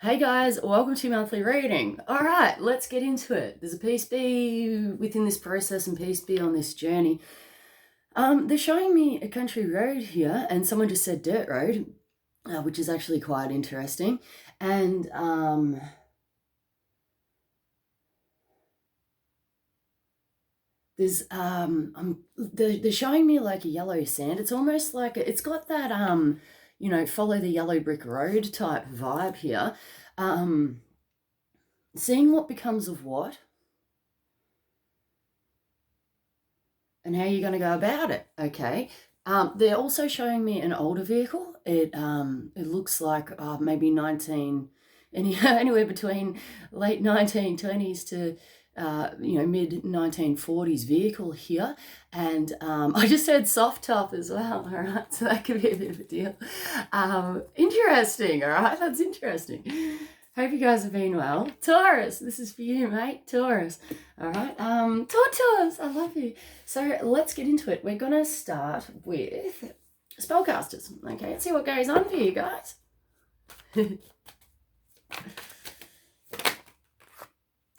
Hey guys, welcome to monthly reading. All right, let's get into it. There's a peace be within this process and peace be on this journey. They're showing me a country road here, and someone just said dirt road, which is actually quite interesting. And they're showing me like a yellow sand. It's almost like it's got that follow the yellow brick road type vibe here. Seeing what becomes of what and how you're going to go about it. Okay. They're also showing me an older vehicle. It looks like maybe anywhere between late 1920s to mid 1940s vehicle here. And I just heard soft top as well. All right, so that could be a bit of a deal. Interesting. All right, that's interesting. Hope you guys have been well. Taurus, this is for you, mate. Taurus. All right. Taurus, I love you. So let's get into it. We're going to start with spellcasters. Okay, let's see what goes on for you guys. And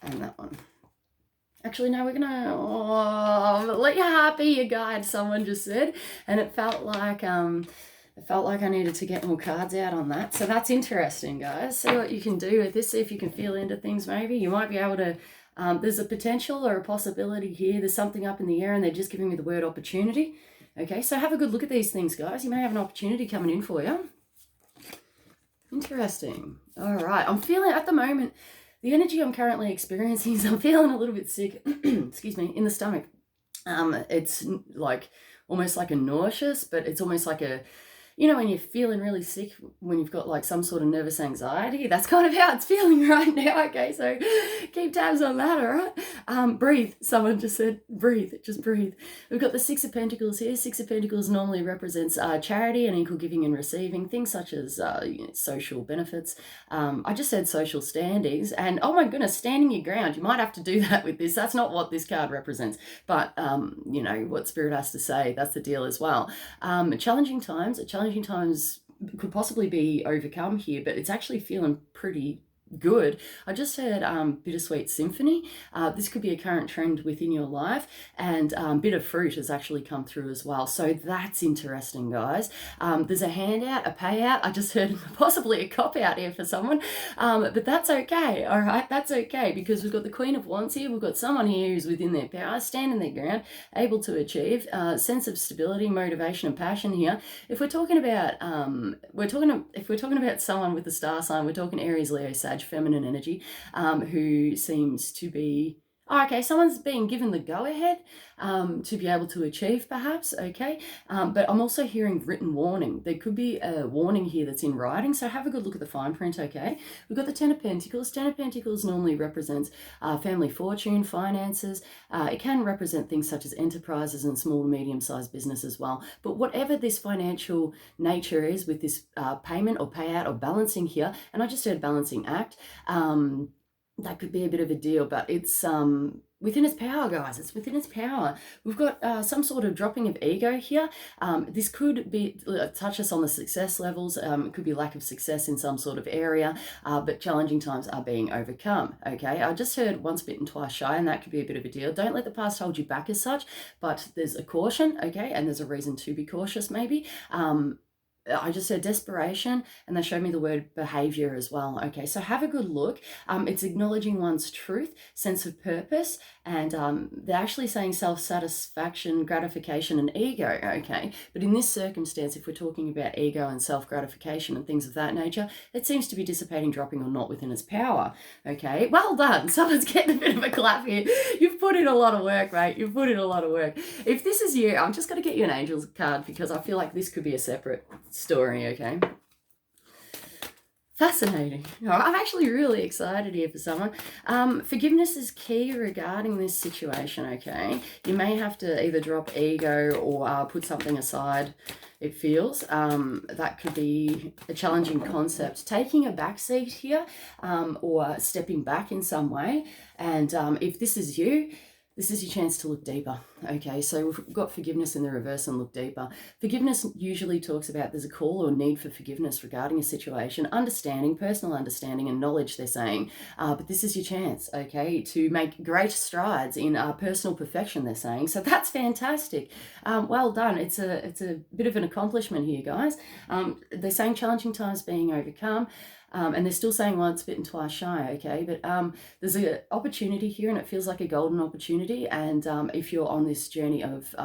that one. Actually, no, we're going to let your heart be your guide, someone just said. And it felt like I needed to get more cards out on that. So that's interesting, guys. See what you can do with this. See if you can feel into things maybe. You might be able to, there's a potential or a possibility here. There's something up in the air and they're just giving me the word opportunity. Okay, so have a good look at these things, guys. You may have an opportunity coming in for you. Interesting. All right. I'm feeling at the moment, the energy I'm currently experiencing is I'm feeling a little bit sick, excuse me, in the stomach. It's like almost like a nauseous, but it's almost like a, when you're feeling really sick, when you've got like some sort of nervous anxiety, that's kind of how it's feeling right now. Okay, so keep tabs on that, all right? Breathe. Someone just said breathe, just breathe. We've got the Six of Pentacles here. Six of Pentacles normally represents charity and equal giving and receiving, things such as social benefits. I just said social standings, and oh my goodness, standing your ground. You might have to do that with this. That's not what this card represents, but what Spirit has to say, that's the deal as well. Challenging times could possibly be overcome here, but it's actually feeling pretty good. I just heard Bittersweet Symphony. This could be a current trend within your life, and Bitter Fruit has actually come through as well. So that's interesting, guys. There's a handout, a payout. I just heard possibly a cop out here for someone, but that's okay. All right, that's okay, because we've got the Queen of Wands here. We've got someone here who's within their power, standing their ground, able to achieve sense of stability, motivation, and passion here. If we're talking about if we're talking about someone with the star sign, we're talking Aries, Leo, Sag, feminine energy, who seems to be someone's being given the go-ahead to be able to achieve, perhaps. Okay, but I'm also hearing written warning. There could be a warning here that's in writing, so have a good look at the fine print. Okay, we've got the Ten of Pentacles. Ten of Pentacles normally represents family fortune, finances. It can represent things such as enterprises and small to medium-sized business as well. But whatever this financial nature is with this payment or payout or balancing here, and I just heard balancing act, that could be a bit of a deal, but it's within its power, guys. It's within its power. We've got some sort of dropping of ego here. This could be touch us on the success levels. It could be lack of success in some sort of area, but challenging times are being overcome. Okay, I just heard once bitten, twice shy, and that could be a bit of a deal. Don't let the past hold you back as such, but there's a caution, okay, and there's a reason to be cautious maybe. I just said desperation, and they showed me the word behavior as well. Okay, so have a good look. It's acknowledging one's truth, sense of purpose, and they're actually saying self-satisfaction, gratification, and ego. Okay, but in this circumstance, if we're talking about ego and self-gratification and things of that nature, it seems to be dissipating, dropping, or not within its power. Okay, well done. Someone's getting a bit of a clap here. You've put in a lot of work, mate. You've put in a lot of work. If this is you, I'm just going to get you an Angels card, because I feel like this could be a separate story. Okay, fascinating. I'm actually really excited here for someone. Forgiveness is key regarding this situation. Okay, you may have to either drop ego or put something aside. It feels that could be a challenging concept, taking a back seat here, or stepping back in some way. And if this is you, This is your chance to look deeper. Okay, so we've got forgiveness in the reverse and look deeper. Forgiveness usually talks about there's a call or need for forgiveness regarding a situation, understanding, personal understanding and knowledge, they're saying. But this is your chance, okay, to make great strides in personal perfection, they're saying. So that's fantastic. Well done. It's a bit of an accomplishment here, guys. They're saying challenging times being overcome. And they're still saying once bitten, twice shy, okay? But there's an opportunity here and it feels like a golden opportunity. And if you're on this journey of,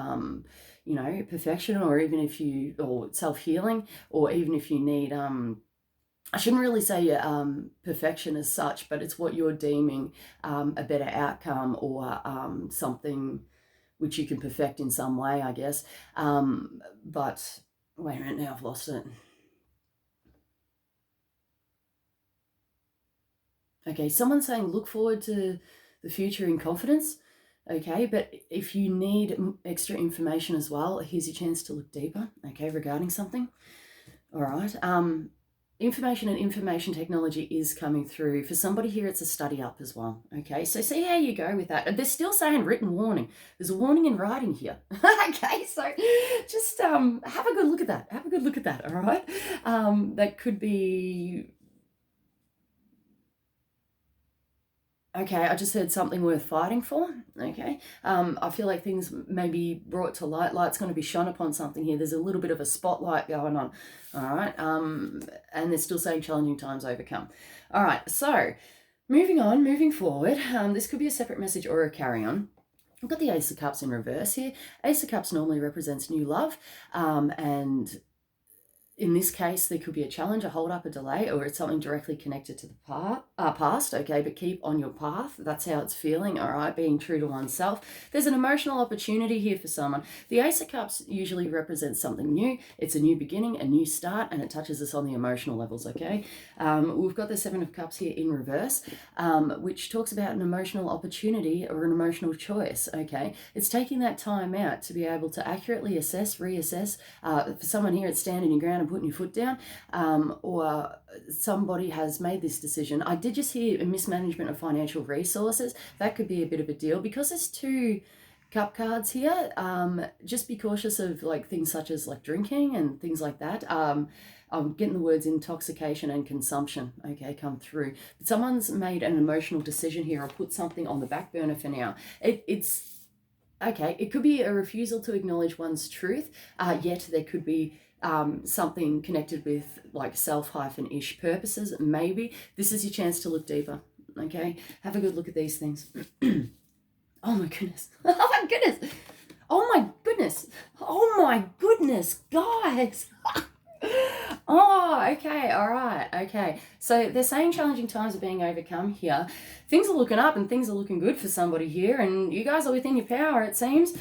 you know, perfection, or even if you, or self-healing, or even if you need, I shouldn't really say perfection as such, but it's what you're deeming a better outcome, or something which you can perfect in some way, I guess. But wait a minute, now I've lost it. Okay, someone's saying look forward to the future in confidence. Okay, but if you need extra information as well, here's your chance to look deeper, okay, regarding something. All right. Information and information technology is coming through. For somebody here, it's a study up as well. Okay, so see how you go with that. They're still saying written warning. There's a warning in writing here. Okay, so just have a good look at that. Have a good look at that, all right? That could be... Okay, I just heard something worth fighting for, okay? I feel like things may be brought to light. Light's going to be shone upon something here. There's a little bit of a spotlight going on, all right? And they're still saying challenging times overcome. All right, so moving on, moving forward. This could be a separate message or a carry-on. We've got the Ace of Cups in reverse here. Ace of Cups normally represents new love, and in this case, there could be a challenge, a hold up, a delay, or it's something directly connected to the past, okay? But keep on your path. That's how it's feeling, all right? Being true to oneself. There's an emotional opportunity here for someone. The Ace of Cups usually represents something new. It's a new beginning, a new start, and it touches us on the emotional levels, okay? We've got the Seven of Cups here in reverse, which talks about an emotional opportunity or an emotional choice, okay? It's taking that time out to be able to accurately assess, reassess. For someone here, it's standing your ground and putting your foot down, or somebody has made this decision. I did just hear a mismanagement of financial resources. That could be a bit of a deal because there's two cup cards here. Just be cautious of like things such as like drinking and things like that. I'm getting the words intoxication and consumption, okay, come through. But someone's made an emotional decision here or put something on the back burner for now. It's okay. It could be a refusal to acknowledge one's truth, yet there could be something connected with like self-ish purposes, maybe. This is your chance to look deeper, okay? Have a good look at these things. Oh my goodness. Oh my goodness. Oh my goodness. Oh my goodness, guys. Oh, okay, all right, okay. So they're saying challenging times are being overcome here. Things are looking up and things are looking good for somebody here, and you guys are within your power, it seems.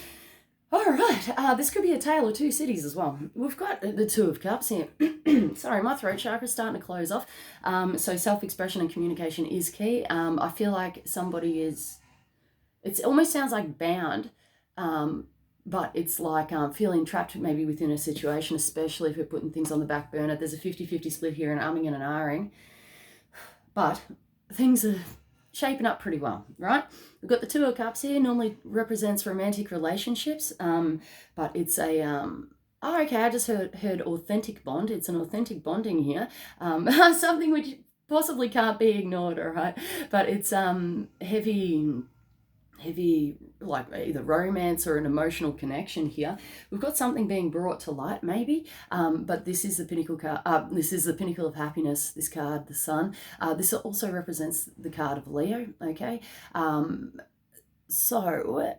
All right, this could be a tale of two cities as well. We've got the Two of Cups here. Sorry, my throat chakra's starting to close off. So self-expression and communication is key. I feel like somebody is, it almost sounds like bound, but it's like feeling trapped maybe within a situation, especially if we're putting things on the back burner. There's a 50-50 split here, an umming and an ahhing. But things are shaping up pretty well, right? We've got the Two of Cups here, normally represents romantic relationships, but it's a, oh, okay, I just heard authentic bond. It's an authentic bonding here, something which possibly can't be ignored, all right? But it's heavy, like either romance or an emotional connection here. We've got something being brought to light, maybe, but this is the pinnacle card. This is the pinnacle of happiness, this card, the Sun. This also represents the card of Leo, okay? So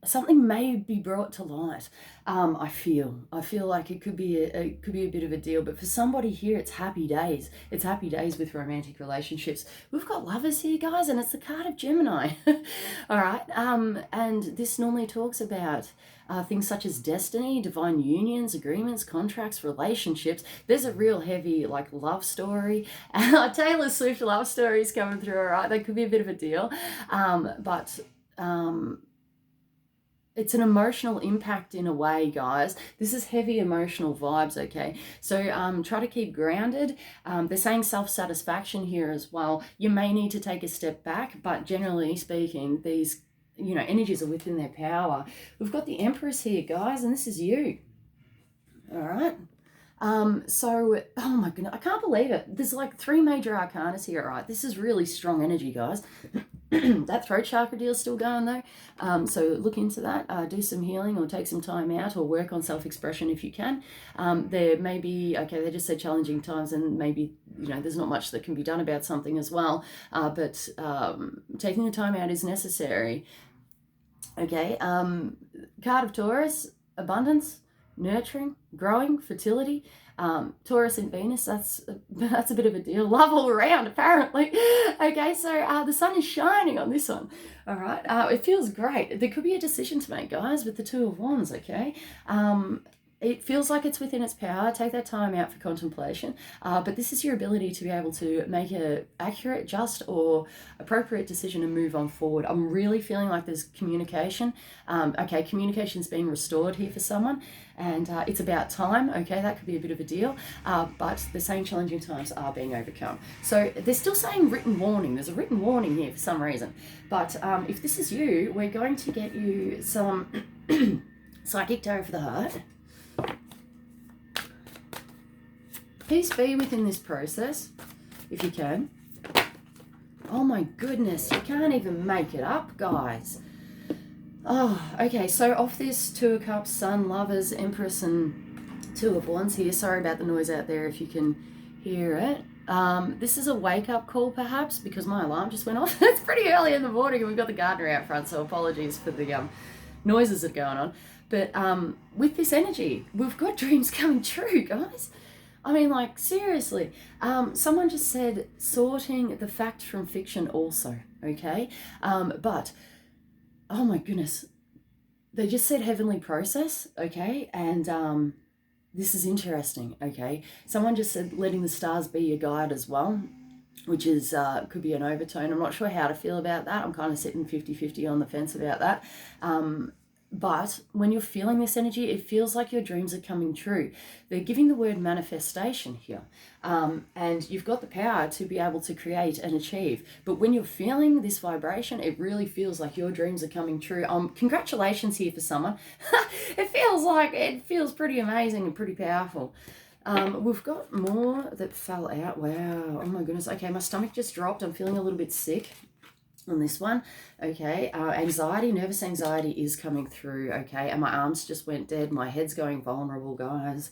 something may be brought to light. I feel like it could be a bit of a deal, but for somebody here, it's happy days. It's happy days with romantic relationships. We've got Lovers here, guys, and it's the card of Gemini. All right, and this normally talks about things such as destiny, divine unions, agreements, contracts, relationships. There's a real heavy like love story. Taylor Swift love stories coming through. All right, that could be a bit of a deal, but it's an emotional impact in a way, guys. This is heavy emotional vibes, okay? So try to keep grounded. They're saying self-satisfaction here as well. You may need to take a step back, but generally speaking, these energies are within their power. We've got the Empress here, guys, and this is you. All right. So, oh my goodness, I can't believe it. There's like 3 major arcanas here, right? This is really strong energy, guys. That throat chakra deal is still going though. So look into that, do some healing or take some time out or work on self-expression if you can. There may be, they just said challenging times, and maybe, there's not much that can be done about something as well. But taking the time out is necessary. Okay. Card of Taurus, abundance, nurturing, growing, fertility. Taurus and Venus, that's a bit of a deal. Love all around, apparently. Okay, so the sun is shining on this one. All right, it feels great. There could be a decision to make, guys, with the Two of Wands. Okay, it feels like it's within its power. Take that time out for contemplation. But this is your ability to be able to make an accurate, just, or appropriate decision and move on forward. I'm really feeling like there's communication. Communication's being restored here for someone. And it's about time. Okay, that could be a bit of a deal. But they're saying challenging times are being overcome. So they're still saying written warning. There's a written warning here for some reason. But if this is you, we're going to get you some psychic tarot for the heart. Peace be within this process, if you can. Oh my goodness, you can't even make it up, guys. Oh, okay, so off this Two of Cups, Sun, Lovers, Empress, and Two of Wands here. Sorry about the noise out there if you can hear it. This is a wake-up call, perhaps, because my alarm just went off. It's pretty early in the morning and we've got the gardener out front, so apologies for the noises that are going on. But with this energy, we've got dreams coming true, guys. I mean, like, seriously. Someone just said sorting the fact from fiction also, okay? But, oh my goodness, they just said heavenly process, okay? And this is interesting, okay? Someone just said letting the stars be your guide as well, which is could be an overtone. I'm not sure how to feel about that. I'm kind of sitting 50-50 on the fence about that. But when you're feeling this energy, it feels like your dreams are coming true. They're giving the word manifestation here. And you've got the power to be able to create and achieve. But when you're feeling this vibration, it really feels like your dreams are coming true. Congratulations here for someone. It feels pretty amazing and pretty powerful. We've got more that fell out. Wow. Oh my goodness. Okay, my stomach just dropped. I'm feeling a little bit sick on this one. Okay, anxiety, nervous anxiety is coming through. Okay, and my arms just went dead. My head's going vulnerable, guys.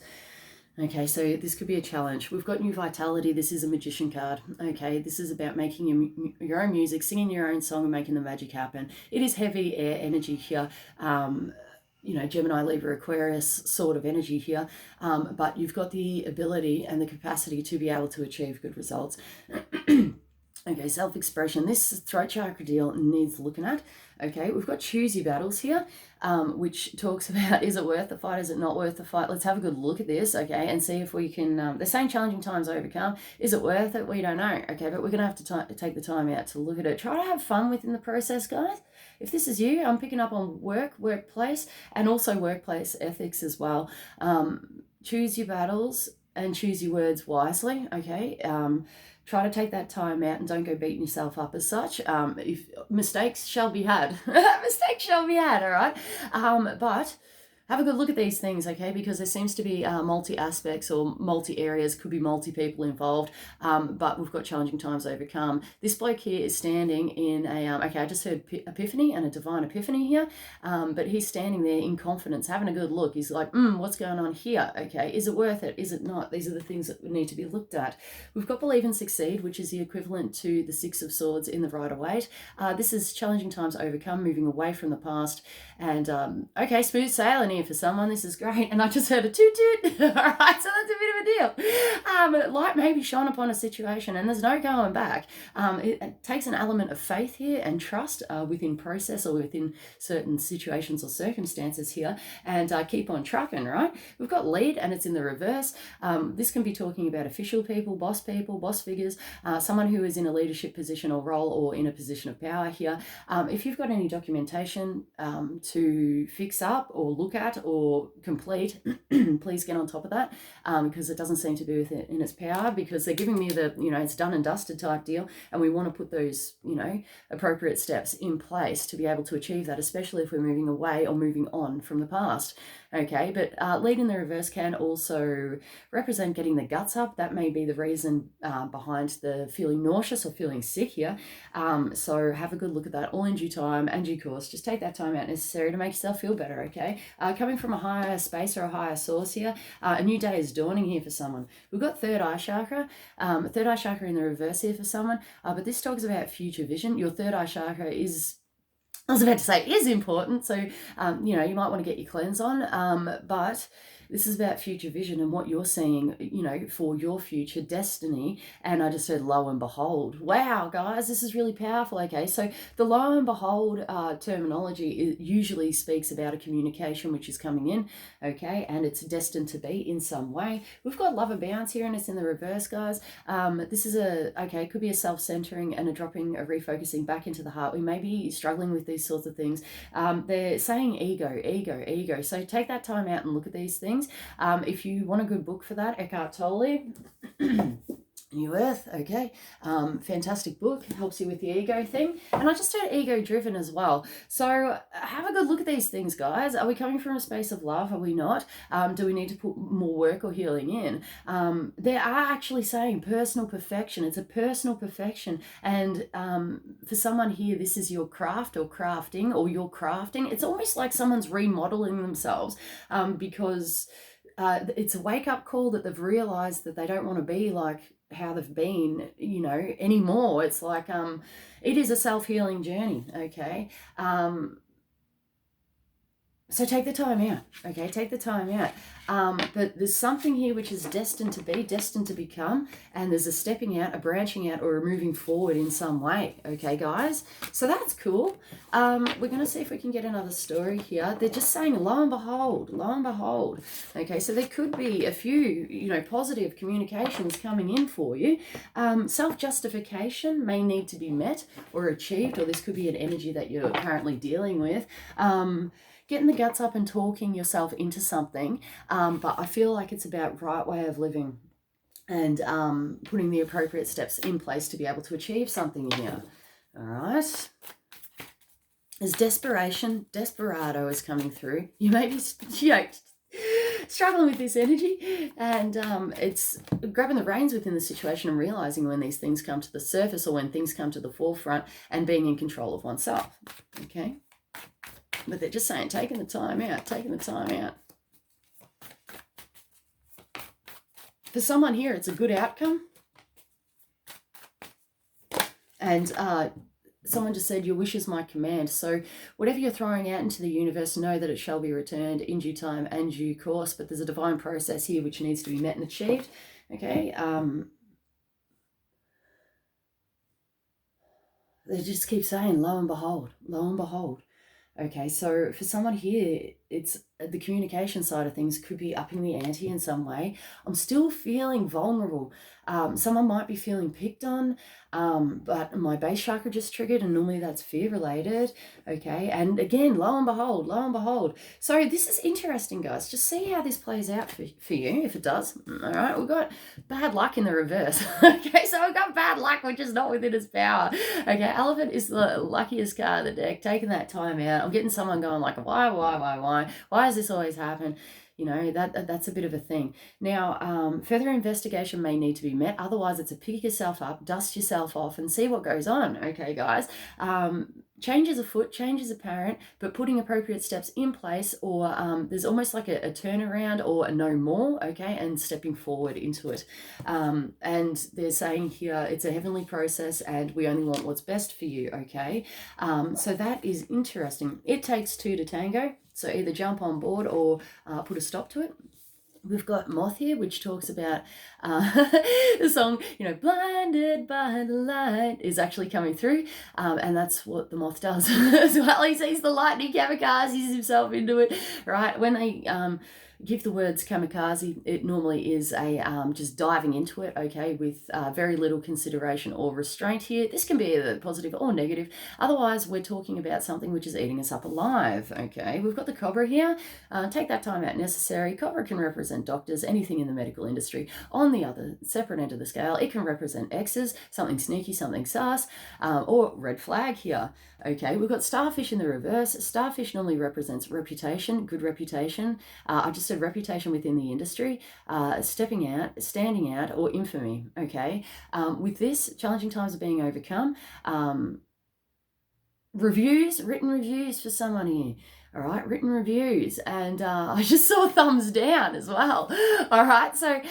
Okay, so this could be a challenge. We've got new vitality. This is a magician card. Okay, this is about making your own music, singing your own song and making the magic happen. It is heavy air energy here. Gemini, Libra, Aquarius sort of energy here. But you've got the ability and the capacity to be able to achieve good results. Okay, self-expression. This throat chakra deal needs looking at. Okay, we've got choose your battles here, which talks about, is it worth the fight? Is it not worth the fight? Let's have a good look at this, okay, and see if we can, they're saying challenging times overcome. Is it worth it? We don't know, okay, but we're going to have to take the time out to look at it. Try to have fun within the process, guys. If this is you, I'm picking up on workplace, and also workplace ethics as well. Choose your battles and choose your words wisely, okay? Try to take that time out and don't go beating yourself up as such. If mistakes shall be had. Mistakes shall be had, all right? But have a good look at these things, okay? Because there seems to be multi-aspects or multi-areas, could be multi-people involved, but we've got challenging times overcome. This bloke here is standing in a, I just heard epiphany and a divine epiphany here, but he's standing there in confidence, having a good look. He's like, what's going on here, okay? Is it worth it? Is it not? These are the things that need to be looked at. We've got believe and succeed, which is the equivalent to the Six of Swords in the Rider-Waite. This is challenging times overcome, moving away from the past, and okay, smooth sailing here for someone. This is great. And I just heard a toot toot. All right, so that's a bit of a deal. Light may be shone upon a situation and there's no going back. It takes an element of faith here and trust within process or within certain situations or circumstances here, and keep on trucking, right? We've got lead and it's in the reverse. This can be talking about official people, boss figures, someone who is in a leadership position or role or in a position of power here. If you've got any documentation to fix up or look at or complete, please get on top of that, because it doesn't seem to be within its power, because they're giving me the, it's done and dusted type deal, and we want to put those, appropriate steps in place to be able to achieve that, especially if we're moving away or moving on from the past. Okay, but lead in the reverse can also represent getting the guts up. That may be the reason behind the feeling nauseous or feeling sick here. So have a good look at that, all in due time and due course. Just take that time out necessary to make yourself feel better, okay? Coming from a higher space or a higher source here, a new day is dawning here for someone. We've got third eye chakra in the reverse here for someone, but this talks about future vision. Your third eye chakra is important, so you might want to get your cleanse on, but this is about future vision and what you're seeing, for your future destiny. And I just said, lo and behold. Wow, guys, this is really powerful. Okay, so the lo and behold terminology usually speaks about a communication which is coming in, okay, and it's destined to be in some way. We've got lover bounce here, and it's in the reverse, guys. This is it could be a self-centering and a dropping, a refocusing back into the heart. We may be struggling with these sorts of things. They're saying ego. So take that time out and look at these things. If you want a good book for that, Eckhart Tolle, New Earth, okay, fantastic book, helps you with the ego thing. And I just heard ego driven as well. So have a good look at these things, guys. Are we coming from a space of love? Are we not? Do we need to put more work or healing in? They are actually saying personal perfection. It's a personal perfection. And for someone here, this is your craft or crafting, or your crafting. It's almost like someone's remodeling themselves, because it's a wake-up call that they've realized that they don't want to be like how they've been, anymore. It's like it is a self-healing journey, okay? So take the time out, okay? Take the time out. But there's something here which is destined to be, destined to become, and there's a stepping out, a branching out, or a moving forward in some way, okay, guys? So that's cool. We're going to see if we can get another story here. They're just saying, lo and behold, okay? So there could be a few, positive communications coming in for you. Self-justification may need to be met or achieved, or this could be an energy that you're currently dealing with. Getting the guts up and talking yourself into something, but I feel like it's about right way of living and putting the appropriate steps in place to be able to achieve something here. All right. There's desperation, desperado is coming through. You may be struggling with this energy, and it's grabbing the reins within the situation and realizing when these things come to the surface or when things come to the forefront, and being in control of oneself, okay? But they're just saying, taking the time out. For someone here, it's a good outcome. And someone just said, your wish is my command. So whatever you're throwing out into the universe, know that it shall be returned in due time and due course. But there's a divine process here which needs to be met and achieved. Okay. They just keep saying, lo and behold. Okay, so for someone here, it's the communication side of things could be upping the ante in some way. I'm still feeling vulnerable. Someone might be feeling picked on, but my base chakra just triggered, and normally that's fear related. Okay, and again, lo and behold. So this is interesting, guys. Just see how this plays out for you, if it does. All right, we've got bad luck in the reverse. Okay, so we've got bad luck, which is not within its power. Okay, elephant is the luckiest card of the deck. Taking that time out. I'm getting someone going like, why does this always happen? That's a bit of a thing. Now, further investigation may need to be met. Otherwise, it's a pick yourself up, dust yourself off, and see what goes on. Okay, guys. Change is afoot, change is apparent, but putting appropriate steps in place, or there's almost like a turnaround or a no more, okay, and stepping forward into it. And they're saying here, it's a heavenly process, and we only want what's best for you, okay? So that is interesting. It takes two to tango. So either jump on board or put a stop to it. We've got Moth here, which talks about the song, blinded by the light is actually coming through. And that's what the moth does as well. He sees the lightning, kamikazes himself into it, right? When they, give the words kamikaze, it normally is a just diving into it, okay, with very little consideration or restraint here. This can be either positive or negative. Otherwise, we're talking about something which is eating us up alive, okay? We've got the cobra here. Take that time out necessary. Cobra can represent doctors, anything in the medical industry. On the other separate end of the scale, it can represent exes, something sneaky, something sus, or red flag here. Okay, we've got starfish in the reverse. Starfish normally represents reputation, good reputation. I just said reputation within the industry, stepping out, standing out, or infamy. Okay, with this, challenging times are being overcome. Written reviews for someone here. All right, written reviews, and I just saw thumbs down as well. All right, so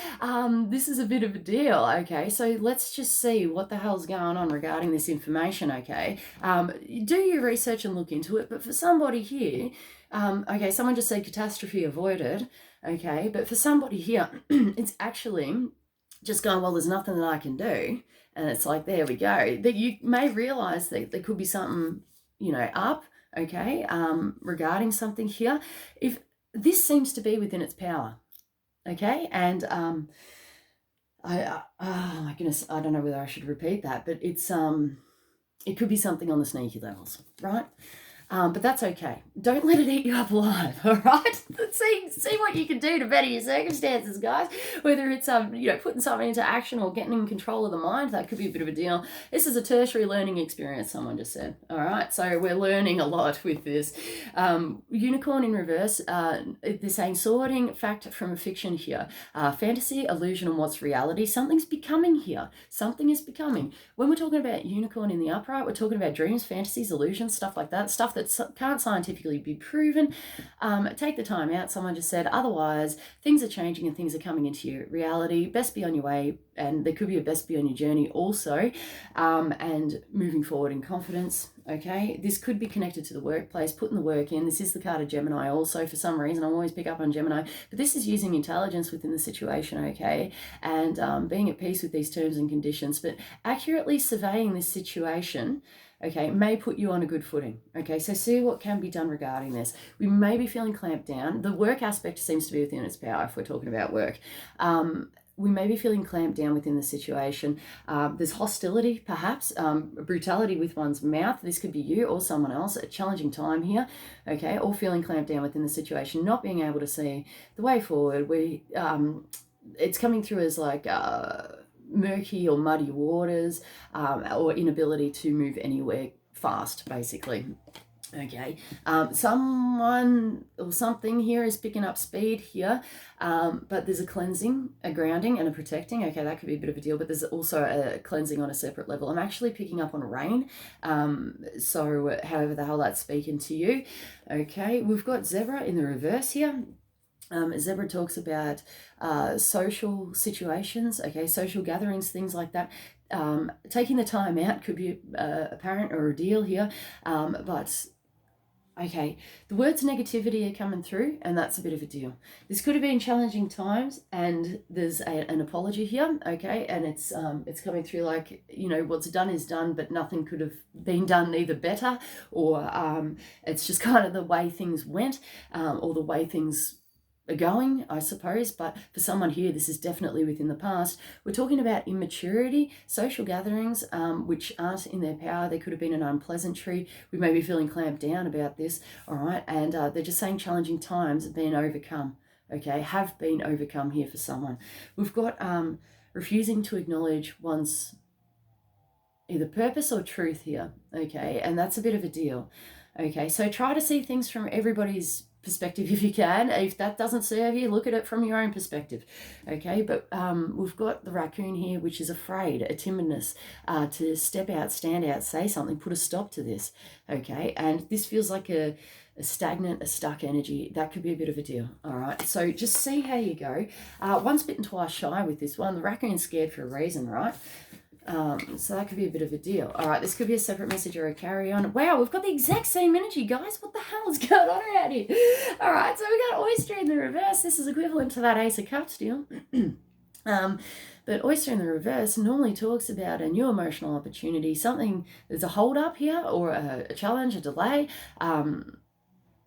this is a bit of a deal. Okay, so let's just see what the hell's going on regarding this information. Okay, do your research and look into it. But for somebody here, okay, someone just said catastrophe avoided. Okay, but for somebody here, it's actually just going, well, there's nothing that I can do, and it's like, there we go. That you may realize that there could be something, up. Okay, regarding something here, if this seems to be within its power, okay, and oh my goodness, I don't know whether I should repeat that, but it's it could be something on the sneaky levels, right? But that's okay. Don't let it eat you up alive, all right? See what you can do to better your circumstances, guys. Whether it's putting something into action or getting in control of the mind, that could be a bit of a deal. This is a tertiary learning experience, someone just said. All right, so we're learning a lot with this. Unicorn in reverse, they're saying sorting fact from fiction here. Fantasy, illusion, and what's reality. Something's becoming here. Something is becoming. When we're talking about unicorn in the upright, we're talking about dreams, fantasies, illusions, stuff like that. Stuff that can't scientifically be proven. Take the time out, someone just said. Otherwise, things are changing and things are coming into your reality. Best be on your way, and there could be a best be on your journey also, and moving forward in confidence. Okay, this could be connected to the workplace, putting the work in. This is the card of Gemini also. For some reason, I always pick up on Gemini, but this is using intelligence within the situation, okay, and being at peace with these terms and conditions, but accurately surveying this situation, okay, may put you on a good footing. Okay, so see what can be done regarding this. We may be feeling clamped down. The work aspect seems to be within its power if we're talking about work. We may be feeling clamped down within the situation. There's hostility, perhaps, brutality with one's mouth. This could be you or someone else. A challenging time here, okay, or feeling clamped down within the situation, not being able to see the way forward. It's coming through as like murky or muddy waters, or inability to move anywhere fast, basically. Okay, someone or something here is picking up speed here, but there's a cleansing, a grounding, and a protecting. Okay, that could be a bit of a deal, but there's also a cleansing on a separate level. I'm actually picking up on rain, so however the hell that's speaking to you. Okay, we've got zebra in the reverse here. Zebra talks about social situations, okay, social gatherings, things like that. Taking the time out could be a parent or a deal here, but okay, the words negativity are coming through, and that's a bit of a deal. This could have been challenging times, and there's an apology here, okay, and it's coming through like, what's done is done, but nothing could have been done either better, or it's just kind of the way things went, or the way things are going, I suppose. But for someone here, this is definitely within the past. We're talking about immaturity, social gatherings which aren't in their power. There could have been an unpleasantry. We may be feeling clamped down about this, all right, and they're just saying challenging times have been overcome, okay, have been overcome here for someone. We've got refusing to acknowledge one's either purpose or truth here, okay, and that's a bit of a deal. Okay, so try to see things from everybody's perspective if you can. If that doesn't serve you, look at it from your own perspective. Okay, but we've got the raccoon here, which is afraid, a timidness to step out, stand out, say something, put a stop to this. Okay, and this feels like a stagnant, a stuck energy. That could be a bit of a deal. All right, so just see how you go. Once bitten, twice shy with this one. The raccoon's scared for a reason, right? So that could be a bit of a deal. All right, this could be a separate message or a carry-on. Wow, we've got the exact same energy, guys. What the hell is going on around here? All right, so we got oyster in the reverse. This is equivalent to that Ace of Cups deal. But oyster in the reverse normally talks about a new emotional opportunity, something, there's a hold-up here or a challenge, a delay.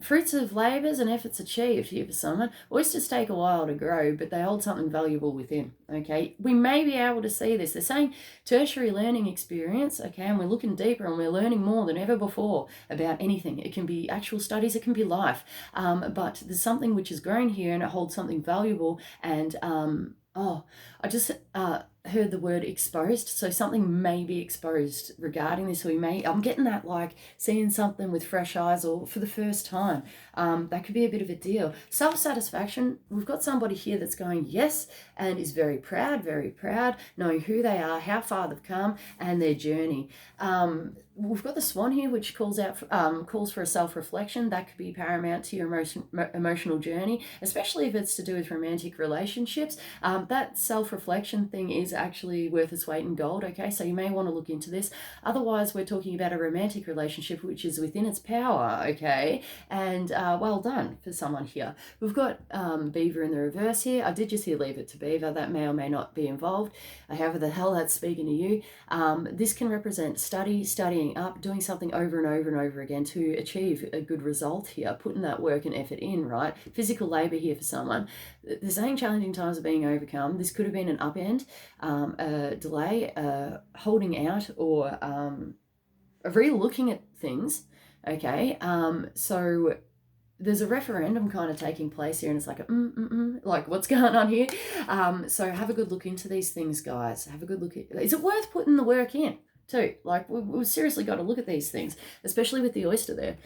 fruits of labours and efforts achieved here for someone. Oysters take a while to grow, but they hold something valuable within, okay? We may be able to see this. They're saying tertiary learning experience, okay, and we're looking deeper and we're learning more than ever before about anything. It can be actual studies, it can be life, but there's something which has grown here and it holds something valuable. And I just heard the word exposed, so something may be exposed regarding this. I'm getting that, like seeing something with fresh eyes or for the first time. That could be a bit of a deal. Self-satisfaction, we've got somebody here that's going yes and is very proud, knowing who they are, how far they've come, and their journey. We've got the swan here, which calls for a self-reflection. That could be paramount to your emotional journey, especially if it's to do with romantic relationships. That self-reflection thing is actually worth its weight in gold, okay? So you may want to look into this. Otherwise, we're talking about a romantic relationship which is within its power, okay? And well done for someone here. We've got Beaver in the reverse here. I did just hear leave it to Beaver. That may or may not be involved. However the hell that's speaking to you. This can represent studying up, doing something over and over and over again to achieve a good result here, putting that work and effort in, right? Physical labor here for someone. They're saying challenging times are being overcome. This could have been an upend, a delay, holding out, or re-looking at things, okay? So there's a referendum kind of taking place here, and it's like, like what's going on here? So have a good look into these things, guys. Have a good look. Is it worth putting the work in too? Like we've seriously got to look at these things, especially with the oyster there.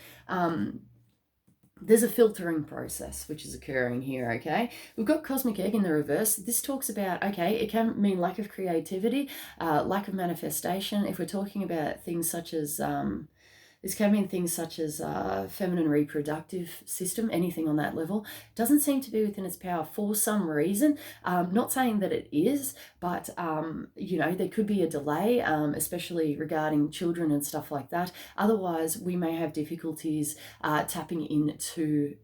There's a filtering process which is occurring here, okay? We've got cosmic egg in the reverse. This talks about, okay, it can mean lack of creativity, lack of manifestation. If we're talking about things such as this can mean things such as feminine reproductive system, anything on that level. Doesn't seem to be within its power for some reason. Not saying that it is, but, there could be a delay, especially regarding children and stuff like that. Otherwise, we may have difficulties tapping into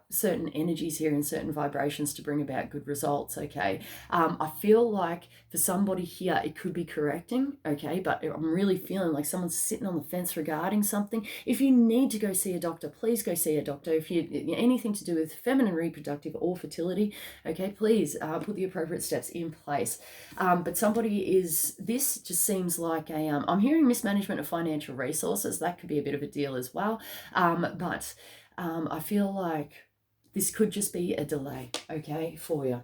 certain energies here and certain vibrations to bring about good results, okay? I feel like for somebody here it could be correcting, okay, but I'm really feeling like someone's sitting on the fence regarding something. If you need to go see a doctor, please go see a doctor. If you anything to do with feminine reproductive or fertility, okay, please put the appropriate steps in place. But this just seems like I'm hearing mismanagement of financial resources. That could be a bit of a deal as well, but I feel like this could just be a delay, okay, for you.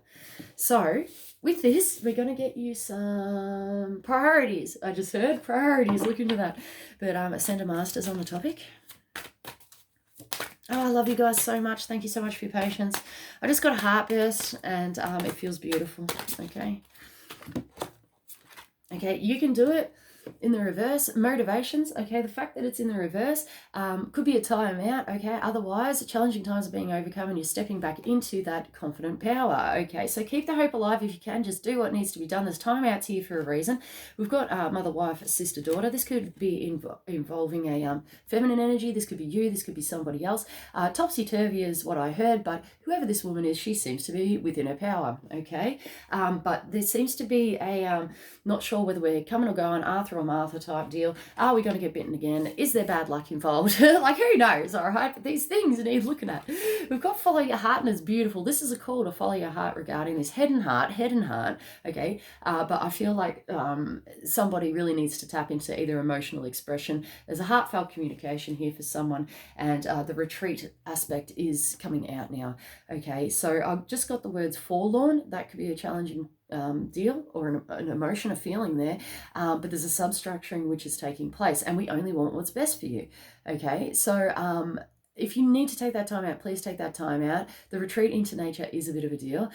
So with this, we're going to get you some priorities. I just heard priorities. Look into that. But Ascend a Masters on the topic. Oh, I love you guys so much. Thank you so much for your patience. I just got a heartburst and it feels beautiful, okay? Okay, you can do it. In the reverse, motivations, okay, the fact that it's in the reverse could be a time out, okay, otherwise challenging times are being overcome and you're stepping back into that confident power, okay, so keep the hope alive if you can, just do what needs to be done. There's time outs here for a reason. We've got mother, wife, sister, daughter. This could be involving a feminine energy. This could be you, this could be somebody else. Topsy-turvy is what I heard, but whoever this woman is, she seems to be within her power, okay, but there seems to be a not sure whether we're coming or going, Arthur or Martha type deal. Are we going to get bitten again? Is there bad luck involved? Like, who knows, all right? But these things need looking at. We've got follow your heart, and it's beautiful. This is a call to follow your heart regarding this head and heart, okay? But I feel like somebody really needs to tap into either emotional expression. There's a heartfelt communication here for someone, and the retreat aspect is coming out now, okay? So I've just got the words forlorn. That could be a challenging deal or an emotion, a feeling there, but there's a substructuring which is taking place, and we only want what's best for you, okay? So if you need to take that time out, please take that time out. The retreat into nature is a bit of a deal.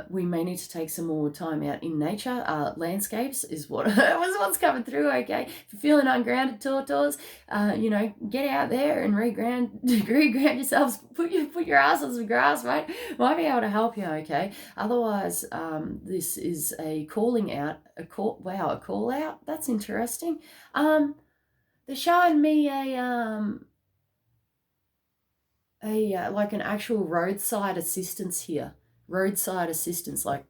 We may need to take some more time out in nature. Landscapes is what's coming through, okay? If you're feeling ungrounded, tortoise, get out there and reground yourselves. Put your ass on some grass, right? Might be able to help you, okay? Otherwise, this is a calling out, a call out. That's interesting. They're showing me like an actual roadside assistance here. Roadside assistance, like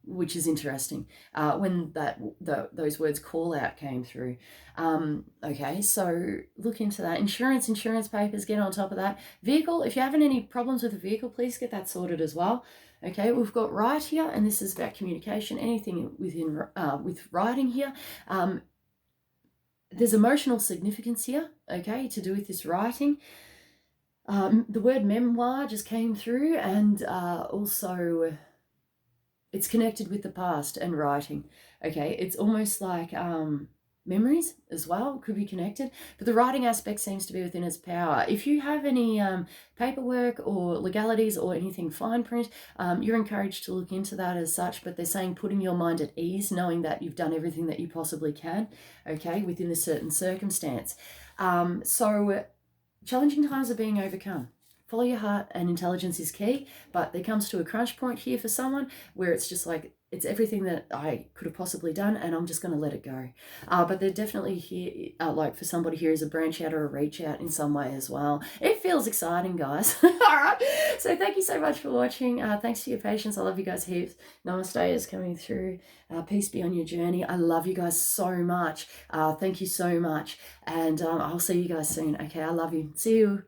which is interesting when those words call out came through. Okay, so look into that. Insurance papers, get on top of that. Vehicle, if you're having any problems with the vehicle, please get that sorted as well. Okay, we've got right here, and this is about communication, anything with writing here. There's emotional significance here, okay, to do with this writing. The word memoir just came through, and also it's connected with the past and writing. Okay, it's almost like memories as well could be connected, but the writing aspect seems to be within its power. If you have any paperwork or legalities or anything fine print, you're encouraged to look into that as such, but they're saying putting your mind at ease, knowing that you've done everything that you possibly can, okay, within a certain circumstance. So challenging times are being overcome. Follow your heart, and intelligence is key, but there comes to a crunch point here for someone where it's just like, it's everything that I could have possibly done, and I'm just going to let it go. But they're definitely here, like for somebody here, is a branch out or a reach out in some way as well. It feels exciting, guys. All right. So thank you so much for watching. Thanks for your patience. I love you guys heaps. Namaste is coming through. Peace be on your journey. I love you guys so much. Thank you so much. And I'll see you guys soon. Okay, I love you. See you.